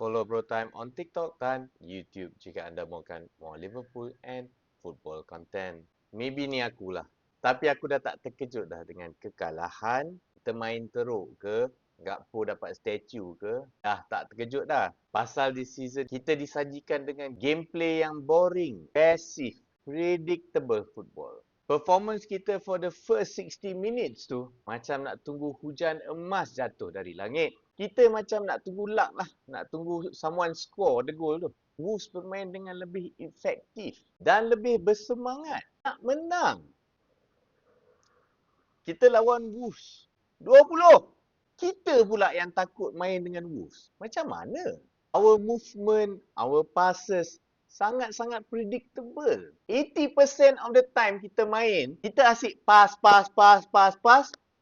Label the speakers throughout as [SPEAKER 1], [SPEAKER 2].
[SPEAKER 1] Follow Bro Time on TikTok dan YouTube jika anda mahukan more Liverpool and football content. Maybe ni akulah. Tapi aku dah tak terkejut dah dengan kekalahan. Kita main teruk ke? Gakpo dapat statue ke? Dah tak terkejut dah. Pasal di season kita disajikan dengan gameplay yang boring, passive, predictable football. Performance kita for the first 60 minutes tu macam nak tunggu hujan emas jatuh dari langit. Kita macam nak tunggu luck lah. Nak tunggu someone score the goal tu. Wolves bermain dengan lebih efektif dan lebih bersemangat. Nak menang. Kita lawan Wolves 20. Kita pula yang takut main dengan Wolves. Macam mana? Our movement, our passes sangat-sangat predictable. 80% of the time kita main, kita asyik pass.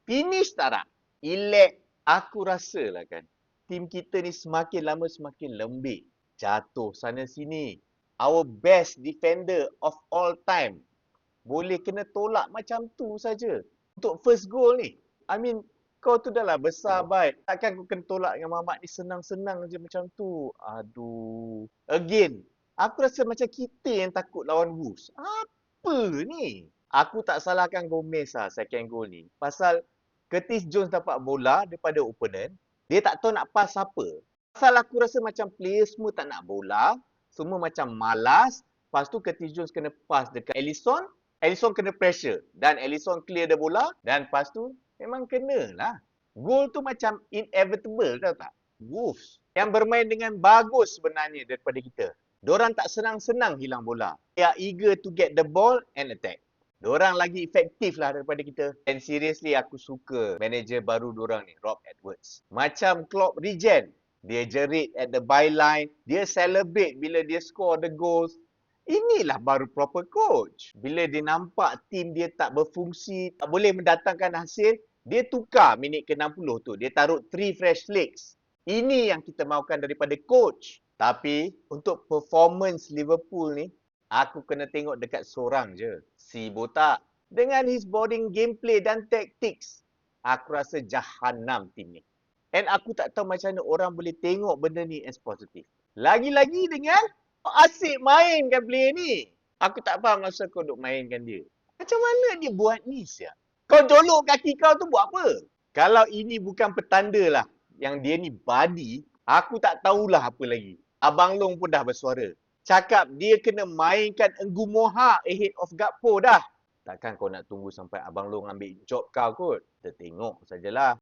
[SPEAKER 1] Finish tak? Elak. Aku rasa lah kan, tim kita ni semakin lama semakin lembik. Jatuh sana sini. Our best defender of all time boleh kena tolak macam tu saja. Untuk first goal ni. I mean, kau tu dah lah besar, baik. Takkan kau kena tolak dengan Mamat ni senang-senang je macam tu. Aduh. Again, aku rasa macam kita yang takut lawan Wolves. Apa ni? Aku tak salahkan Gomez lah second goal ni. Pasal Curtis Jones dapat bola daripada opponent. Dia tak tahu nak pass apa. Pasal aku rasa macam player semua tak nak bola. Semua macam malas. Lepas tu Curtis Jones kena pass dekat Alisson. Alisson kena pressure. Dan Alisson clear the bola. Dan lepas tu memang kena lah. Goal tu macam inevitable, tahu tak? Wolves yang bermain dengan bagus sebenarnya daripada kita. Diorang tak senang-senang hilang bola. They are eager to get the ball and attack. Diorang lagi efektif lah daripada kita. And seriously aku suka manager baru diorang ni, Rob Edwards. Macam Klopp regen. Dia jerit at the byline. Dia celebrate bila dia score the goals. Inilah baru proper coach. Bila dia nampak tim dia tak berfungsi, tak boleh mendatangkan hasil, dia tukar minit ke-60 tu. Dia taruh 3 fresh legs. Ini yang kita mahukan daripada coach. Tapi untuk performance Liverpool ni, aku kena tengok dekat seorang je. Si Botak. Dengan his boarding gameplay dan tactics, aku rasa jahanam tim ni. And aku tak tahu macam mana orang boleh tengok benda ni as positif. Lagi-lagi dengan asyik mainkan player ni. Aku tak faham masa kau duk mainkan dia. Macam mana dia buat ni siap? Kau jolok kaki kau tu buat apa? Kalau ini bukan petanda lah yang dia ni body, aku tak tahulah apa lagi. Abang Long pun dah bersuara. Cakap dia kena mainkan Enggu Moha ahead of Gakpo dah. Takkan kau nak tunggu sampai Abang Long ambil job kau kot? Kita tengok sajalah.